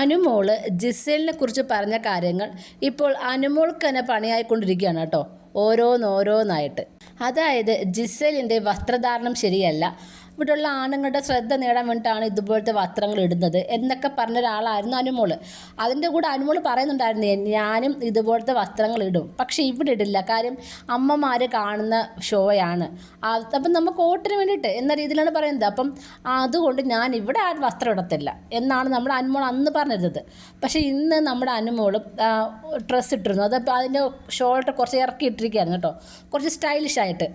അനുമോള് ജിസേലിനെ കുറിച്ച് പറഞ്ഞ കാര്യങ്ങൾ ഇപ്പോൾ അനുമോൾക്ക് തന്നെ പണിയായിക്കൊണ്ടിരിക്കുകയാണ് കേട്ടോ. ഓരോന്നോരോന്നായിട്ട്. അതായത് ജിസേലിൻ്റെ വസ്ത്രധാരണം ശരിയല്ല, ഇവിടെയുള്ള ആണുങ്ങളുടെ ശ്രദ്ധ നേടാൻ വേണ്ടിയിട്ടാണ് ഇതുപോലത്തെ വസ്ത്രങ്ങൾ ഇടുന്നത് എന്നൊക്കെ പറഞ്ഞ ഒരാളായിരുന്നു അനുമോള്. അതിൻ്റെ കൂടെ അനുമോള് പറയുന്നുണ്ടായിരുന്നു, ഞാനും ഇതുപോലത്തെ വസ്ത്രങ്ങൾ ഇടും, പക്ഷേ ഇവിടെ ഇടില്ല, കാര്യം അമ്മമാർ കാണുന്ന ഷോയാണ്, അപ്പം നമുക്ക് വോട്ടിന് വേണ്ടിയിട്ട് എന്ന രീതിയിലാണ് പറയുന്നത്. അപ്പം അതുകൊണ്ട് ഞാൻ ഇവിടെ ആ വസ്ത്രം ഇടത്തില്ല എന്നാണ് നമ്മുടെ അനുമോൾ അന്ന് പറഞ്ഞിരുന്നത്. പക്ഷേ ഇന്ന് നമ്മുടെ അനുമോളും ഡ്രസ്സ് ഇട്ടിരുന്നു. അത് അതിൻ്റെ ഷോൾട്ട് കുറച്ച് ഇറക്കി ഇട്ടിരിക്കുകയായിരുന്നു കേട്ടോ, കുറച്ച് സ്റ്റൈലിഷ് ആയിട്ട്.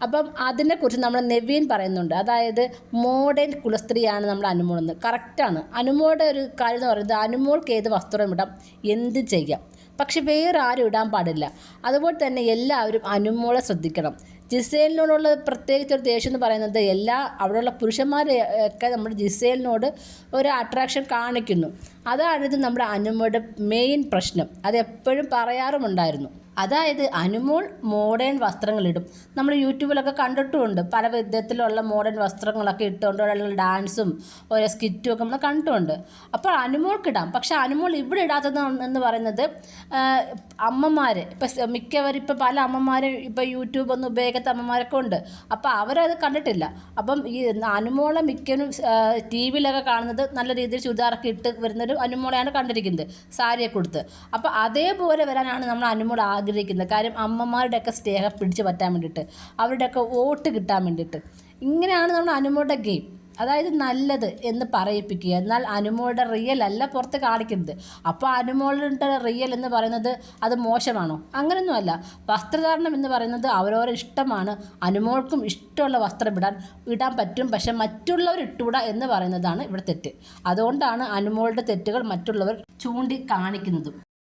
അപ്പം അതിനെക്കുറിച്ച് നമ്മുടെ നെവീൻ പറയുന്നുണ്ട്. അതായത് മോഡേൺ കുലസ്ത്രീയാണ് നമ്മുടെ അനുമോളെന്ന്. കറക്റ്റാണ്. അനുമോളുടെ ഒരു കാര്യം എന്ന് പറയുന്നത്, അനുമോൾക്ക് ഏത് വസ്ത്രം ഇടാം, എന്ത് ചെയ്യാം, പക്ഷെ വേറെ ആരും ഇടാൻ പാടില്ല. അതുപോലെ തന്നെ എല്ലാവരും അനുമോളെ ശ്രദ്ധിക്കണം. ജിസേലിനോടുള്ള പ്രത്യേകിച്ച് ഒരു ദേഷ്യം എന്ന് പറയുന്നത്, അവിടെയുള്ള പുരുഷന്മാരെ ഒക്കെ നമ്മുടെ ജിസേലിനോട് ഒരു അട്രാക്ഷൻ കാണിക്കുന്നു. അതാണിത് നമ്മുടെ അനുമോളുടെ മെയിൻ പ്രശ്നം. അതെപ്പോഴും പറയാറുമുണ്ടായിരുന്നു. അതായത് അനുമോൾ മോഡേൺ വസ്ത്രങ്ങളിടും. നമ്മൾ യൂട്യൂബിലൊക്കെ കണ്ടിട്ടുമുണ്ട്, പല വിധത്തിലുള്ള മോഡേൺ വസ്ത്രങ്ങളൊക്കെ ഇട്ടുകൊണ്ടുള്ള ഡാൻസും ഓരോ സ്കിറ്റും ഒക്കെ നമ്മൾ കണ്ടിട്ടുണ്ട്. അപ്പോൾ അനുമോൾക്കിടാം, പക്ഷെ അനുമോൾ ഇവിടെ ഇടാത്തത് എന്ന് പറയുന്നത് അമ്മമാർ ഇപ്പം മിക്കവരും ഇപ്പം പല അമ്മമാരും ഇപ്പം യൂട്യൂബ് ഒന്നും ഉപയോഗിക്കാത്ത അമ്മമാരൊക്കെ ഉണ്ട്. അപ്പോൾ അവരത് കണ്ടിട്ടില്ല. അപ്പം ഈ അനുമോളെ മിക്കവരും ടി വിയിലൊക്കെ കാണുന്നത് നല്ല രീതിയിൽ ചുരിദാറൊക്കെ ഇട്ട് വരുന്നൊരു അനുമോളെയാണ് കണ്ടിരിക്കുന്നത്, സാരിയൊക്കെ കൊടുത്ത്. അപ്പോൾ അതേപോലെ വരാനാണ് നമ്മൾ അനുമോൾ ആഗ്രഹിക്കുന്നത്. കാര്യം അമ്മമാരുടെയൊക്കെ സ്നേഹം പിടിച്ചു പറ്റാൻ വേണ്ടിയിട്ട്, അവരുടെയൊക്കെ വോട്ട് കിട്ടാൻ വേണ്ടിയിട്ട്. ഇങ്ങനെയാണ് നമ്മൾ അനുമോളുടെ ഗെയിം. അതായത് നല്ലത് എന്ന് പറയിപ്പിക്കുക, എന്നാൽ അനുമോളുടെ റിയൽ അല്ല പുറത്ത് കാണിക്കുന്നത്. അപ്പോൾ അനുമോളുടെ റിയൽ എന്ന് പറയുന്നത് അത് മോശമാണോ? അങ്ങനെയൊന്നുമല്ല. വസ്ത്രധാരണം എന്ന് പറയുന്നത് അവരവരുടെ ഇഷ്ടമാണ്. അനുമോൾക്കും ഇഷ്ടമുള്ള വസ്ത്രം ഇടാൻ പറ്റും, പക്ഷെ മറ്റുള്ളവർ ഇട്ടുകൂടാ എന്ന് പറയുന്നതാണ് ഇവിടെ തെറ്റ്. അതുകൊണ്ടാണ് അനുമോളുടെ തെറ്റുകൾ മറ്റുള്ളവർ ചൂണ്ടി കാണിക്കുന്നതും.